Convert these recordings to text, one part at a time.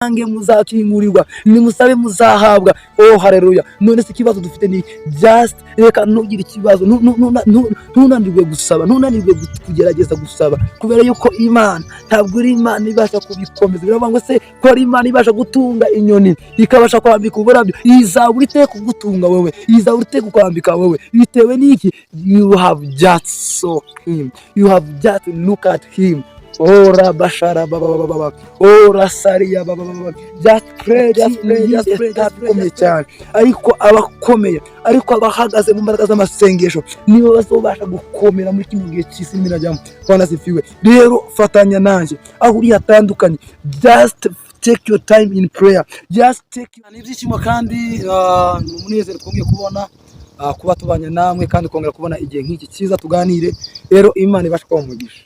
Ange muzakingurirwa, nimusabe muzahabwa. Oh haleluya. None se ikibazo dufite ni just reka ntugire ikibazo, ntunanirwe gusaba, ntunanirwe kugerageza gusaba, kubera yuko Imana ntabwo iri Imana ibasha kubikomeza. Biravuga ngo se ko ari Imana ibasha gutunga inyoni ikabasha kwambika uburabyo, izabura ite kugutunga wowe, izabura ite kukwambika wowe, bitewe n'iki? You have just saw him, you have just look at him. Ora bashara baba ora sariya baba, just pray komeye cyane. Ariko abakomeye, ariko abahagaze mu mbaraga z'amasengesho nibo bazobasha gukomera muri kino gihe cy'isi mirajyamo. Bwana sifiwe. Rero fatanya nanjye aho uri hatandukanye, just take your time in prayer, just take ibyishimo kandi umunezero twongeye kubona kuba tubanye namwe kandi kongera kubona igihe nk'iki cyiza tuganire. Rero Imana ibasha kuba umugisha.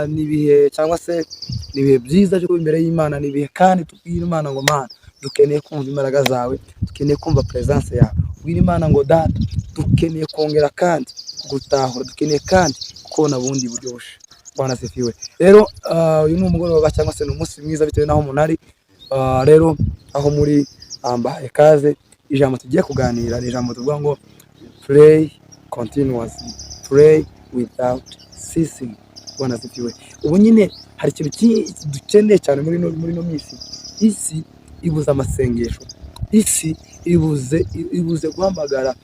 Nibihe cyangwa se nibihe byiza cyo imbere y'Imana, nibihe kandi tubwira Imana ngo Mana dukeneye kumva imbaraga zawe, dukeneye kumva presence yawe. Ubwira Imana ngo Data dukeneye kongera kandi gutahura, dukeneye kandi kubona bundi buryoshe. Bwana sifiwe. Rero uyu ni umugoroba cyangwa se umunsi mwiza bitewe naho umuntu ari. Rero aho muri ambaye kaze ijambo tugiye kuganira ni ijambo tuvuga ngo pray continuously, pray without ceasing. Bwana sifiwe. Ubu nyine hari ikintu dukeneye cyane muri no minsi. Isi ibuze amasengesho, isi ibuze guhamagara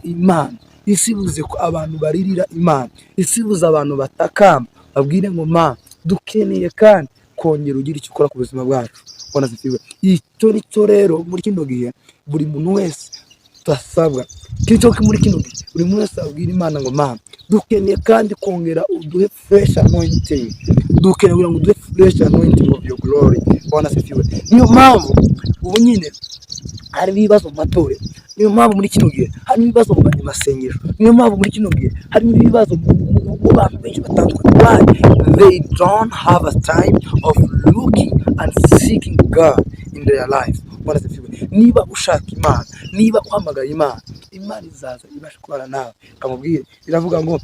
Imana, isi ibuze ko abantu baririra Imana, isi ibuze abantu batakamba babwire ngo Mana dukeneye kandi kongera ugira icyo ukora ku buzima bwacu. Bwana sifiwe. Icyo nicyo rero muri kino gihe buri muntu wese tasabwa, kicyo muri kino gihe buri muntu wese abwira Imana ngo Mana dukeneye kandi kongera uduhe fresh anointing, dukeneye ngo uduhe fresh anointing of your glory. Bwana sifiwe. Niyo mpamvu ubu nyine hari ibibazo mu matorero, niyo mpamvu muri kino gihe hari ibibazo mu masengesho, niyo mpamvu muri kino gihe hari ibibazo mu bantu benshi batandukanye. Why? They don't have a time of looking and seeking God in their life. Bwana sifiwe. Niba ushaka Imana, niba uhamagara Imana, Imana izaza ibasha kubana nawe. Kamubwire iravuga ngo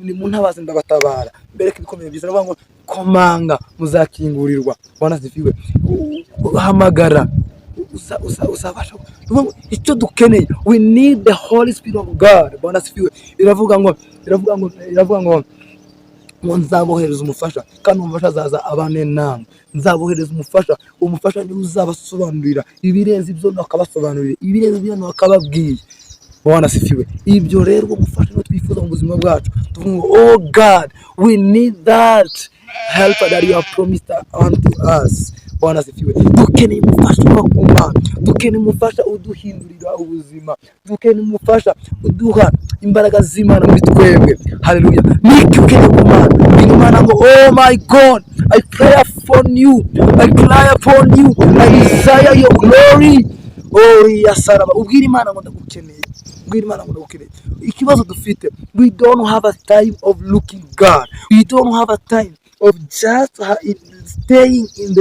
ni muntabaze ndabatabara, mbere kibikomeye byiza. Iravuga ngo komanga muzakingurirwa. Bwana sifiwe. Uhamagara uzabasha. Icyo dukeneye, we need the Holy Spirit of God. Bwana sifiwe. Iravuga ngo nzabohereza umufasha kandi umufasha azaza abane namwe. Nzabohereza umufasha, umufasha niwe uzabasobanurira ibirenze ibyo nakabasobanurira, ibirenze ibyo nakababwiye. Bwana sifiwe. Ibyo rero umufasha no twifuza mu buzima bwacu. Tuvuga oh God, we need that help that you have promised unto us. Bwana sifiwe. Dukeneye umufasha ku Mana, dukeneye umufasha uduhindurira ubuzima, dukeneye umufasha uduha imbaraga z'Imana muri twebwe. Haleluya. Niki ukeneye ku Mana? Imana ngo oh my God, I pray upon you, I cry upon you, I desire your glory. Oh yasaraba. Ubwira Imana ngo ndagukeneye, ubwira Imana ngo ndagukeneye. Ikibazo dufite, we don't have a time of looking God, we don't have a time of just staying in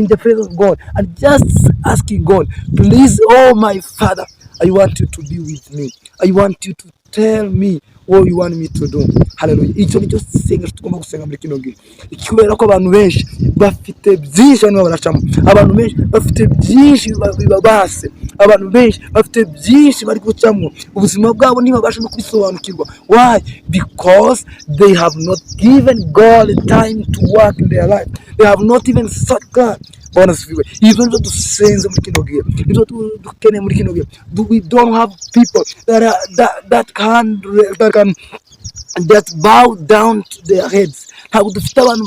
the presence of God and just asking God, please, oh my Father, I want you to be with me, I want you to tell me what you want me to do. Hallelujah. Icyo nicyo senga tugomba gusenga muri kino gihe. Ikibera ko abantu benshi bafite byinshi hano baracamo, abantu benshi bafite byinshi bibabase, abantu benshi bafite byinshi bari gucamo, ubuzima bwabo ntibabasha no kubisobanukirwa. Why? Because they have not given God time to work in their life, they have not even sought God. Bwana sifiwe. Ibyo nzo dusenze muri kino gihe, ibyo dukeneye muri kino gihe. We don't have people that can bow down to their heads. Ntabwo dufite abantu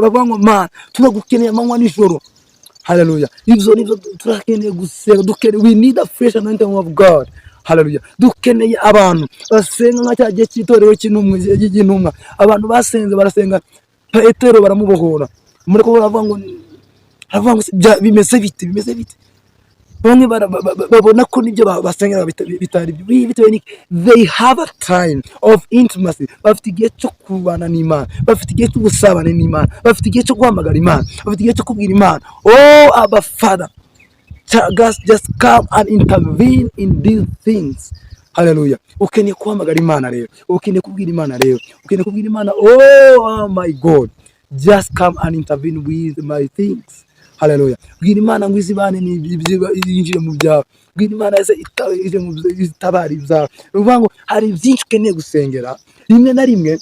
bavuga ngo Mana turagukeneye amanywa n'ijoro. Hallelujah. Ibyo turakeneye gusenga, dukeneye, we need a fresh anointing of God. Hallelujah. Dukeneye abantu basenga nka cya gihe cy'itorero cy'intumwa. Abantu basenze barasenga, Petero baramubohora. Muri ko baravuga ngo bimeze bite. Bamwe babona ko nibyo basengera bitari bitewe ni they have a time of intimacy. Bafite igihe cyo kubana n'Imana, bafite igihe cyo gusabana n'Imana, bafite igihe cyo guhamagara Imana, bafite igihe cyo kubwira Imana oh Abba Father, just come and intervene in these things. Hallelujah. Ukeneye kuhamagara Imana rero, ukeneye kubwira Imana rero, ukeneye kubwira Imana oh my God, just come and intervene with my things. Haleluya. Bwira Imana ngo izibane yinjire mu byawe. Bwira Imana ese itabara ibyawe. Uvuga ngo hari byinshi ukeneye gusengera, rimwe na rimwe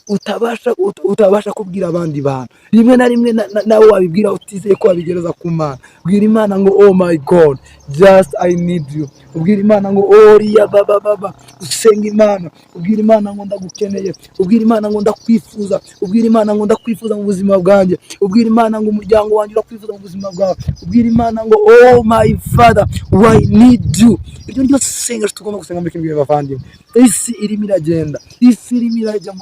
utabasha kubwira abandi bantu, rimwe na rimwe nawe wabibwira utizeye ko wabigereza ku Mana. Bwira Imana ngo oh my God, just I need you. Ubwira Imana ngo oriya baba, usenga Imana. Ubwira Imana ngo ndagukeneye. Ubwira Imana ngo ndakwifuza. Ubwira Imana ngo ndakwifuza mu buzima bwanjye. Ubwira Imana ngo umuryango wanjye urakwifuza mu buzima bwawe. Ubwira Imana ngo oh my Father, I need you. Iryo ryo sengesho tugomba gusenga muri kimwe bavandimwe. Isi irimo iragenda, isi irimo irajya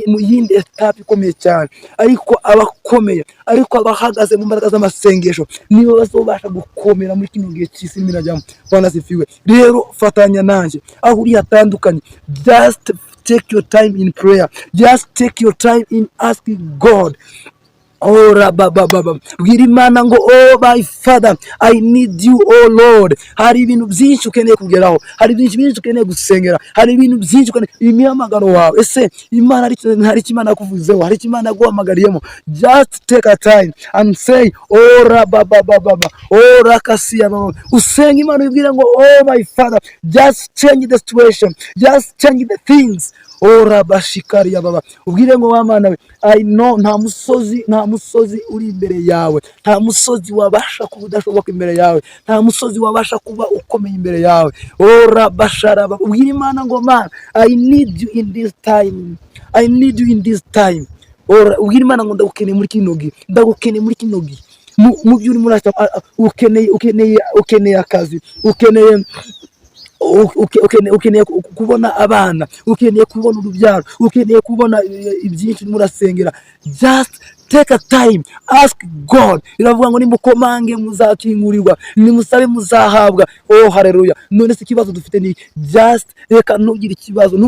mu yindi etape ikomeye cyane, ariko abakomeye, ariko abahagaze mu mbaraga z'amasengesho nibo bazobasha gukomera muri kino gihe cy'isi irimo irajyamo. Bwana sifiwe. Rero fatanya nanjye aho uri hatandukanye, just take your time in prayer, just take your time in asking God. Oh baba, bwira Imana ngo oh my Father, I need you oh Lord. Hari ibintu byinshi ukeneye kugeraho, hari byinshi ukeneye gusengera, hari ibintu byinshi ukeneye imihamagaro wawe. Ese Imana hari Imana yakuvuzeho, hari Imana yaguhamagariyemo. Just take a time and say oh baba, oh rakasiya baba. Usenga Imana ubwira ngo oh my Father, just change the situation, just change the things. Ora bashikari ya baba, ubwire ngo wamana we, I know nta musozi uri imbere yawe, nta musozi wabasha kuba udashoboka imbere yawe, nta musozi wabasha kuba ukomeye imbere yawe. Ora bashara baba, ubwire Imana ngo man, I need you in this time, I need you in this time. Ora ubwire Imana ngo ndagukeneye muri kino gihe, ndagukeneye muri kino gihe. Mu byuri murashaka ukeneye akazi, ukeneye kubona abana, ukeneye kubona urubyaro, ukeneye kubona ibyinshi murasengera. Just take a time, ask God. Iravuga ngo nimukomange muzakingurirwa, nimusabe muzahabwa. Oh haleluya. None se ikibazo dufite ni just reka ntugire ikibazo,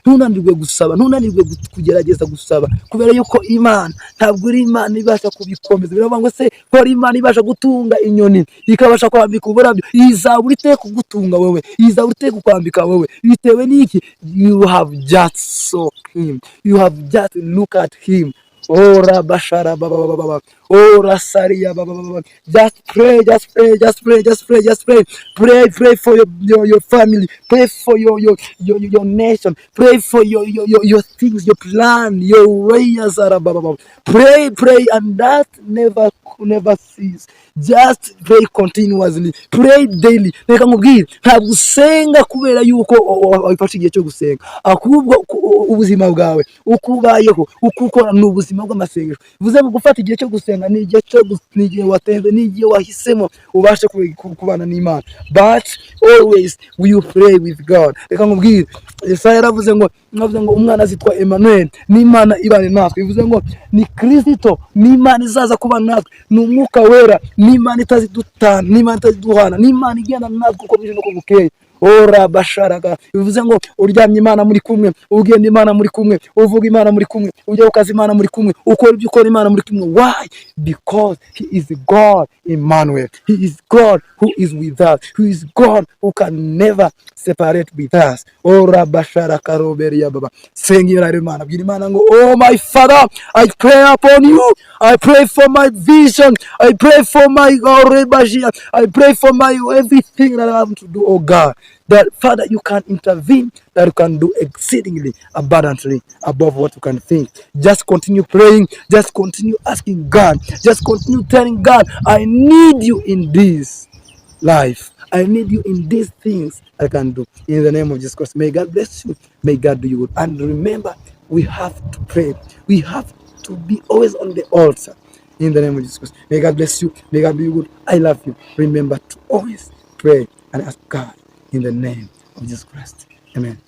ntunanirwe gusaba, ntunanirwe kugerageza gusaba, kubera yuko Imana ntabwo uri Imana ibasha kubikomeza. Biravuga ngo se ko Imana ibasha gutunga inyoni ikabasha kwambika uburabyo, izabura ite kugutunga wewe, izabura ite kukwambika wewe, bitewe n'iki? You have just saw him, you have just look at him. Ora bashara baba, ora saria baba. Just pray, just pray, just pray, just pray, just pray. Pray for your family. Pray for your nation. Pray for your things, your plan, your ways. Pray, and that never cease. Just pray continuously. Pray daily. Reka nkubwire, ntabwo usenga kubera yuko wafashe igihe cyo gusenga, ahubwo ubuzima bwawe uko ubayeho, uko ukora ni ubuzima bw'amasengesho. Bivuze ngo gufata igihe cyo gusenga ni igihe watenze, ni igihe wahisemo ubashe kubana n'Imana. But always will pray with God. Reka nkubwire, Yesaya yaravuze ngo umwana azitwa Emmanuel, n'Imana ibane natwe. Bivuze ngo ni Kristo, n'Imana izaza kubana natwe, ni umwuka wera, n'Imana itazidutana, n'Imana itaziduhana, n'Imana igenda natwe uko bije no bukeye. Ora basharaga, bivuze ngo uryamye Imana muri kumwe, ugenda Imana muri kumwe, uvuga Imana muri kumwe, ujya ukaza Imana muri kumwe, ukora ibyo ukora Imana muri kumwe. Why? Because he is God Emmanuel. He is God who is with us. He is God who can never separate with us. Ora basharaka roberia baba. Sengira Imana, bwira Imana ngo oh my Father, I pray upon you. I pray for my vision. I pray for my I pray for my everything that I have to do, oh God. That Father, you can intervene, that you can do exceedingly abundantly above what you can think. Just continue praying, just continue asking God, just continue telling God, I need you in this life. I need you in these things I can do. In the name of Jesus Christ, may God bless you. May God do you good. And remember, we have to pray. We have to be always on the altar. In the name of Jesus Christ, may God bless you. May God do you good. I love you. Remember to always pray and ask God in the name of Jesus Christ. Amen.